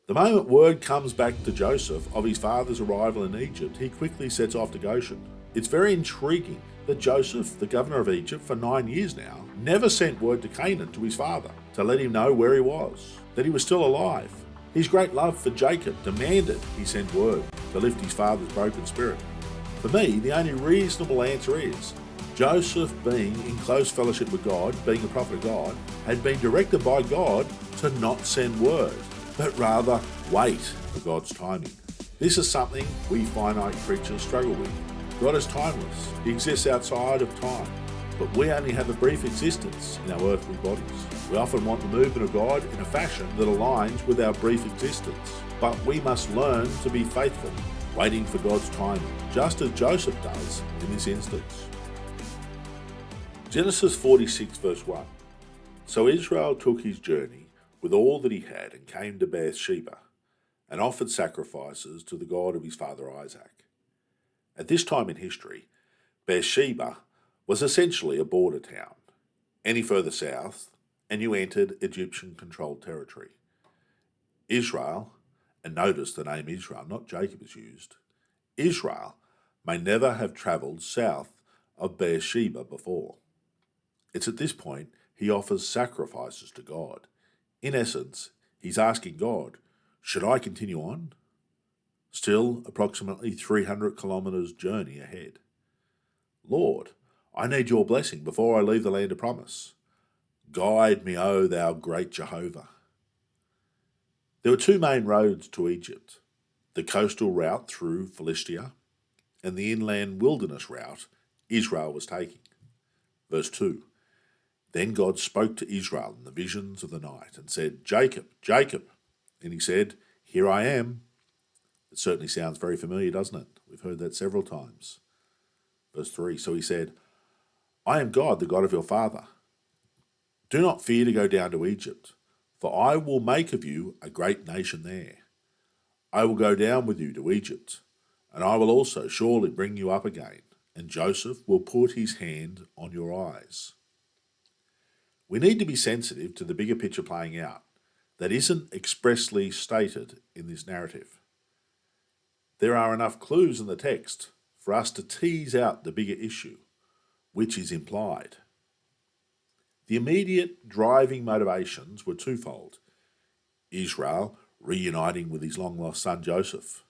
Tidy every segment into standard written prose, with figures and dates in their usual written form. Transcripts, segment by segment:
The moment word comes back to Joseph of his father's arrival in Egypt, he quickly sets off to Goshen. It's very intriguing that Joseph, the governor of Egypt for 9 years now, never sent word to Canaan to his father to let him know where he was, that he was still alive. His great love for Jacob demanded he send word to lift his father's broken spirit. For me, the only reasonable answer is Joseph, being in close fellowship with God, being a prophet of God, had been directed by God to not send word, but rather wait for God's timing. This is something we finite creatures struggle with. God is timeless. He exists outside of time, but we only have a brief existence in our earthly bodies. We often want the movement of God in a fashion that aligns with our brief existence, but we must learn to be faithful, waiting for God's timing, just as Joseph does in this instance. Genesis 46 verse 1. So Israel took his journey with all that he had and came to Beersheba and offered sacrifices to the God of his father Isaac. At this time in history, Beersheba was essentially a border town. Any further south, and you entered Egyptian-controlled territory. Israel, and notice the name Israel, not Jacob, is used. Israel may never have travelled south of Beersheba before. It's at this point he offers sacrifices to God. In essence, he's asking God, should I continue on? Still approximately 300 kilometres journey ahead. Lord, I need your blessing before I leave the land of promise. Guide me, O thou great Jehovah. There were two main roads to Egypt, the coastal route through Philistia and the inland wilderness route Israel was taking. Verse 2. Then God spoke to Israel in the visions of the night and said, Jacob, Jacob. And he said, Here I am. It certainly sounds very familiar, doesn't it? We've heard that several times. Verse 3, so he said, I am God, the God of your father. Do not fear to go down to Egypt, for I will make of you a great nation there. I will go down with you to Egypt, and I will also surely bring you up again, and Joseph will put his hand on your eyes. We need to be sensitive to the bigger picture playing out that isn't expressly stated in this narrative. There are enough clues in the text for us to tease out the bigger issue, which is implied. The immediate driving motivations were twofold: Israel reuniting with his long-lost son Joseph,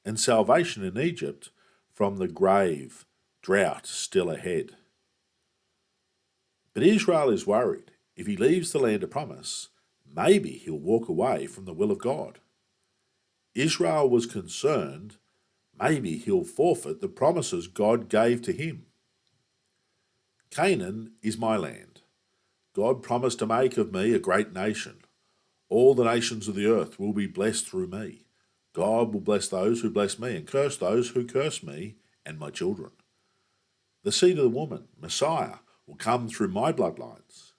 and salvation in Egypt from the grave drought still ahead. But Israel is worried if he leaves the land of promise, maybe he'll walk away from the will of God. Israel was concerned maybe he'll forfeit the promises God gave to him. Canaan is my land. God promised to make of me a great nation. All the nations of the earth will be blessed through me. God will bless those who bless me and curse those who curse me and my children. The seed of the woman, Messiah, will come through my bloodlines.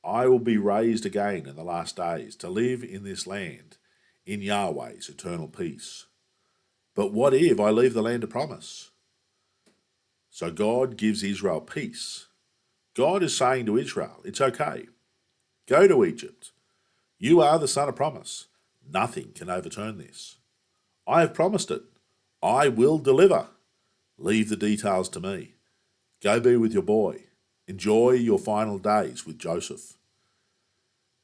I will be raised again in the last days to live in this land in Yahweh's eternal peace. But what if I leave the land of promise? So God gives Israel peace. God is saying to Israel, it's okay. Go to Egypt. You are the son of promise. Nothing can overturn this. I have promised it. I will deliver. Leave the details to me. Go be with your boy. Enjoy your final days with Joseph.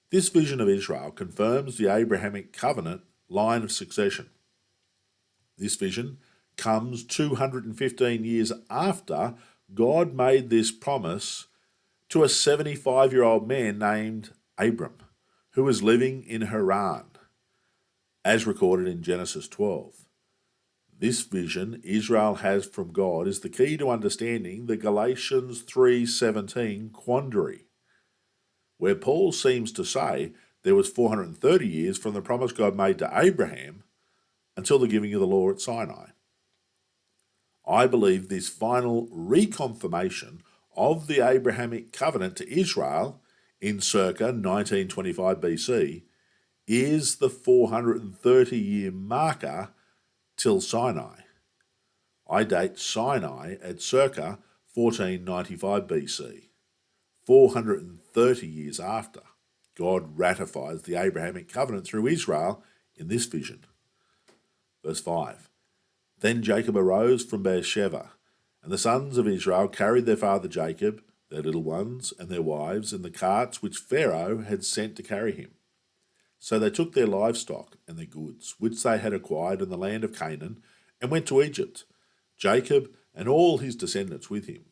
This vision of Israel confirms the Abrahamic covenant line of succession. This vision comes 215 years after God made this promise to a 75-year-old man named Abram, who was living in Haran, as recorded in Genesis 12. This vision Israel has from God is the key to understanding the Galatians 3:17 quandary, where Paul seems to say there was 430 years from the promise God made to Abraham until the giving of the law at Sinai. I believe this final reconfirmation of the Abrahamic covenant to Israel in circa 1925 BC is the 430-year marker till Sinai. I date Sinai at circa 1495 BC. 430 years after, God ratifies the Abrahamic covenant through Israel in this vision. Verse 5. Then Jacob arose from Beersheba, and the sons of Israel carried their father Jacob, their little ones, and their wives, in the carts which Pharaoh had sent to carry him. So they took their livestock and their goods, which they had acquired in the land of Canaan, and went to Egypt, Jacob and all his descendants with him,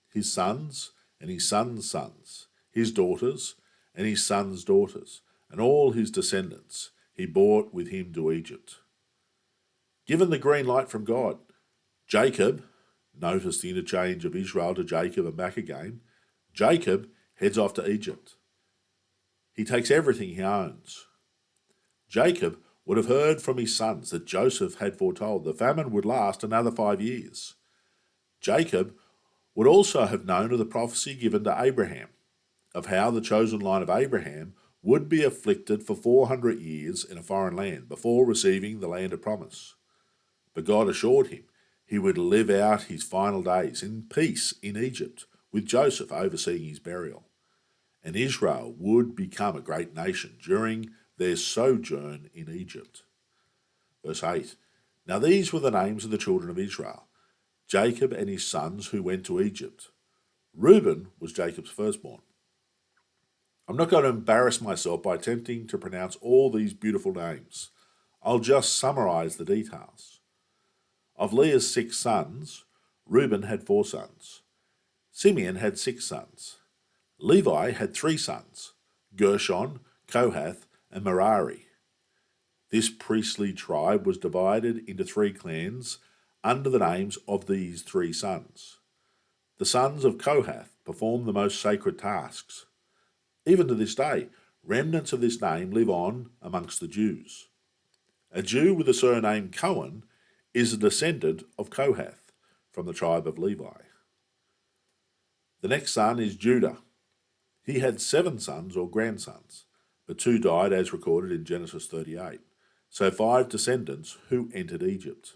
his sons and his sons' sons, his daughters and his sons' daughters, and all his descendants he brought with him to Egypt. Given the green light from God, Jacob, notice the interchange of Israel to Jacob and back again, Jacob heads off to Egypt. He takes everything he owns. Jacob would have heard from his sons that Joseph had foretold the famine would last another 5 years. Jacob would also have known of the prophecy given to Abraham, of how the chosen line of Abraham would be afflicted for 400 years in a foreign land before receiving the land of promise. But God assured him he would live out his final days in peace in Egypt, with Joseph overseeing his burial. And Israel would become a great nation during their sojourn in Egypt. Verse 8. Now these were the names of the children of Israel, Jacob and his sons who went to Egypt. Reuben was Jacob's firstborn. I'm not going to embarrass myself by attempting to pronounce all these beautiful names. I'll just summarize the details. Of Leah's 6 sons, Reuben had 4 sons. Simeon had 6 sons. Levi had 3 sons, Gershon, Kohath, and Merari. This priestly tribe was divided into 3 clans under the names of these 3 sons. The sons of Kohath performed the most sacred tasks. Even to this day, remnants of this name live on amongst the Jews. A Jew with the surname Cohen is a descendant of Kohath from the tribe of Levi. The next son is Judah. He had 7 sons or grandsons, but 2 died as recorded in Genesis 38, so 5 descendants who entered Egypt.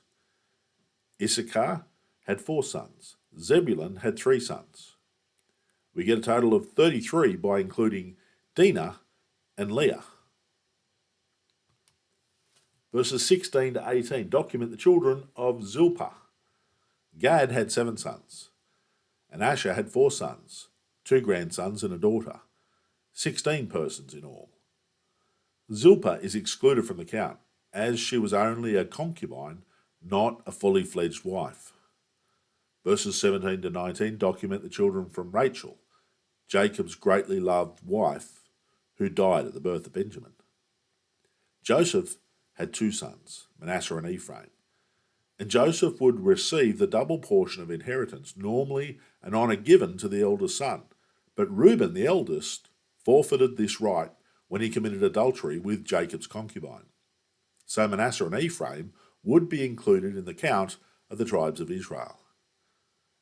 Issachar had 4 sons. Zebulun had 3 sons. We get a total of 33 by including Dinah and Leah. Verses 16 to 18 document the children of Zilpah. Gad had 7 sons, and Asher had 4 sons, 2 grandsons and a daughter, 16 persons in all. Zilpah is excluded from the count, as she was only a concubine, not a fully fledged wife. Verses 17 to 19 document the children from Rachel, Jacob's greatly loved wife, who died at the birth of Benjamin. Joseph had 2 sons, Manasseh and Ephraim, and Joseph would receive the double portion of inheritance, normally an honour given to the eldest son. But Reuben, the eldest, forfeited this right when he committed adultery with Jacob's concubine. So Manasseh and Ephraim would be included in the count of the tribes of Israel.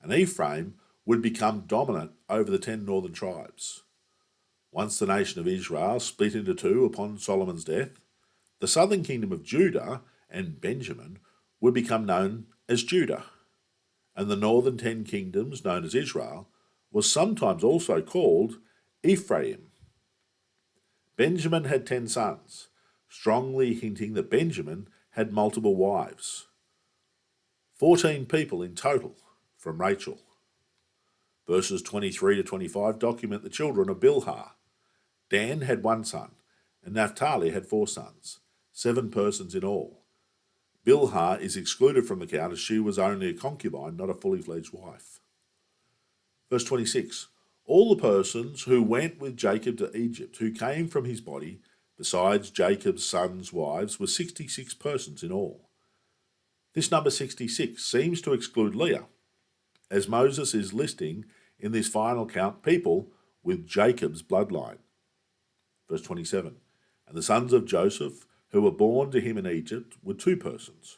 And Ephraim would become dominant over the 10 northern tribes. Once the nation of Israel split into 2 upon Solomon's death, the southern kingdom of Judah and Benjamin would become known as Judah, and the northern 10 kingdoms, known as Israel, was sometimes also called Ephraim. Benjamin had 10 sons, strongly hinting that Benjamin had multiple wives. 14 people in total from Rachel. Verses 23 to 25 document the children of Bilhah. Dan had 1 son, and Naphtali had 4 sons, 7 persons in all. Bilhah is excluded from the count as she was only a concubine, not a fully fledged wife. Verse 26. All the persons who went with Jacob to Egypt, who came from his body, besides Jacob's sons' wives, were 66 persons in all. This number 66 seems to exclude Leah, as Moses is listing in this final count people with Jacob's bloodline. Verse 27. And the sons of Joseph, who were born to him in Egypt, were 2 persons.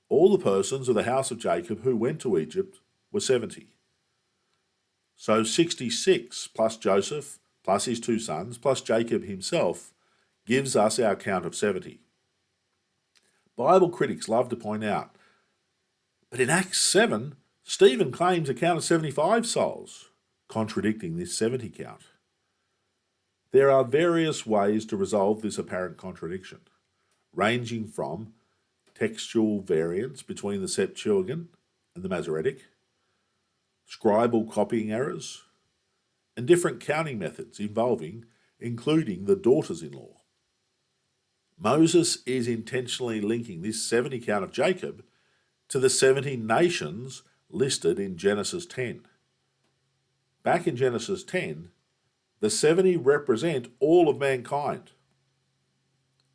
All the persons of the house of Jacob who went to Egypt were 70. So 66 plus Joseph, plus his 2 sons, plus Jacob himself, gives us our count of 70. Bible critics love to point out, but in Acts 7, Stephen claims a count of 75 souls, contradicting this 70 count. There are various ways to resolve this apparent contradiction. ranging from textual variants between the Septuagint and the Masoretic, scribal copying errors, and different counting methods including the daughters-in-law. Moses is intentionally linking this 70 count of Jacob to the 70 nations listed in Genesis 10. Back in Genesis 10, the 70 represent all of mankind.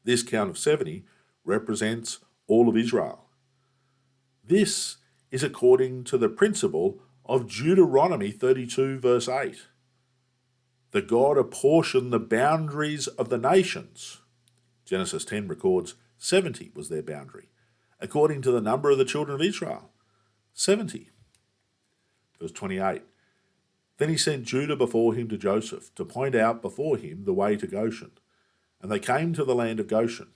This count of 70 represents all of Israel. This is according to the principle of Deuteronomy 32 verse 8. That God apportioned the boundaries of the nations. Genesis 10 records 70 was their boundary, according to the number of the children of Israel. 70. Verse 28. Then he sent Judah before him to Joseph, to point out before him the way to Goshen. And they came to the land of Goshen.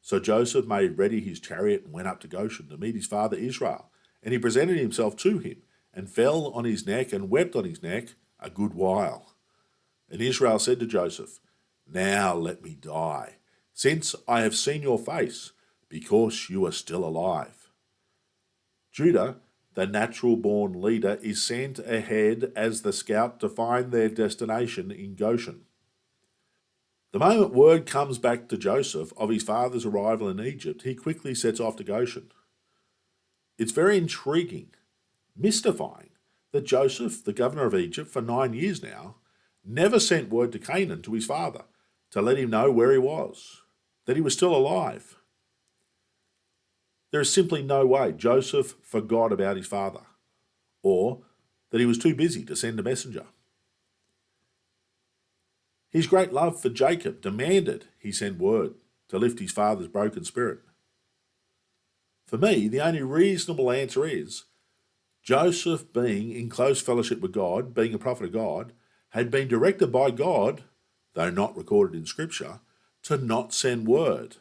So Joseph made ready his chariot and went up to Goshen to meet his father Israel. And he presented himself to him, and fell on his neck and wept on his neck a good while. And Israel said to Joseph, Now let me die, since I have seen your face, because you are still alive. Judah, the natural-born leader, is sent ahead as the scout to find their destination in Goshen. The moment word comes back to Joseph of his father's arrival in Egypt, he quickly sets off to Goshen. It's very intriguing, mystifying, that Joseph, the governor of Egypt for 9 years now, never sent word to Canaan, to his father, to let him know where he was, that he was still alive. There is simply no way Joseph forgot about his father, or that he was too busy to send a messenger. His great love for Jacob demanded he send word to lift his father's broken spirit. For me, the only reasonable answer is Joseph, being in close fellowship with God, being a prophet of God, had been directed by God, though not recorded in Scripture, to not send word,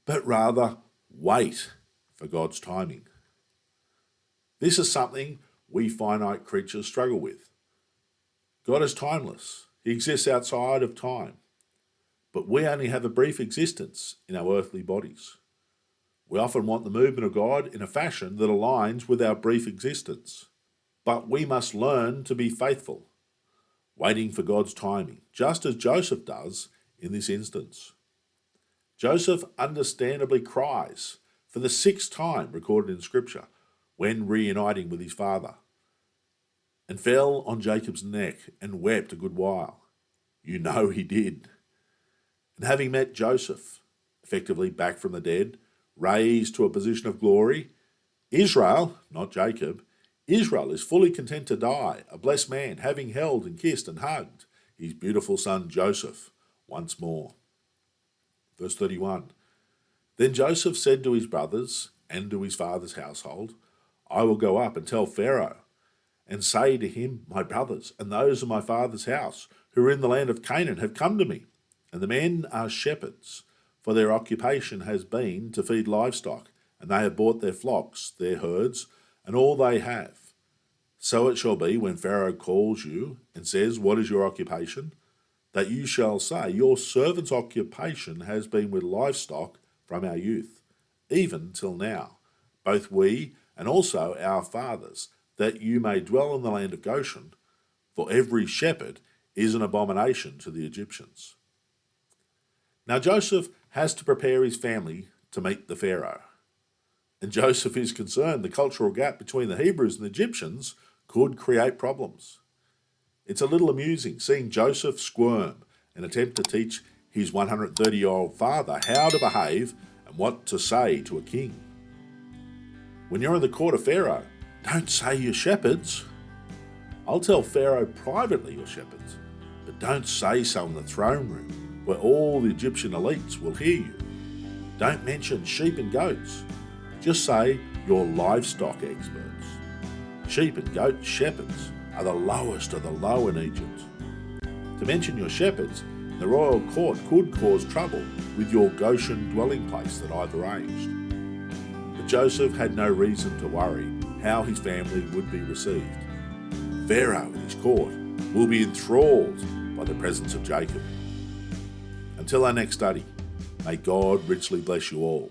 but rather wait for God's timing. This is something we finite creatures struggle with. God is timeless. He exists outside of time. But we only have a brief existence in our earthly bodies. We often want the movement of God in a fashion that aligns with our brief existence. But we must learn to be faithful, waiting for God's timing, just as Joseph does in this instance. Joseph understandably cries for the 6th time recorded in Scripture when reuniting with his father, and fell on Jacob's neck and wept a good while. You know he did. And having met Joseph, effectively back from the dead, raised to a position of glory, Israel, not Jacob, Israel is fully content to die, a blessed man, having held and kissed and hugged his beautiful son Joseph once more. Verse 31. Then Joseph said to his brothers and to his father's household, I will go up and tell Pharaoh, and say to him, My brothers and those of my father's house who are in the land of Canaan have come to me, and the men are shepherds, for their occupation has been to feed livestock, and they have bought their flocks, their herds, and all they have. So it shall be when Pharaoh calls you and says, What is your occupation? That you shall say, Your servant's occupation has been with livestock from our youth, even till now, both we and also our fathers, that you may dwell in the land of Goshen, for every shepherd is an abomination to the Egyptians. Now Joseph has to prepare his family to meet the Pharaoh. And Joseph is concerned the cultural gap between the Hebrews and the Egyptians could create problems. It's a little amusing seeing Joseph squirm and attempt to teach his 130-year-old father how to behave and what to say to a king. When you're in the court of Pharaoh, don't say you're shepherds. I'll tell Pharaoh privately you're shepherds, but don't say so in the throne room where all the Egyptian elites will hear you. Don't mention sheep and goats. Just say you're livestock experts. Sheep and goat shepherds are the lowest of the low in Egypt. To mention your shepherds, the royal court could cause trouble with your Goshen dwelling place that I've arranged. But Joseph had no reason to worry how his family would be received. Pharaoh and his court will be enthralled by the presence of Jacob. Until our next study, May God richly bless you all.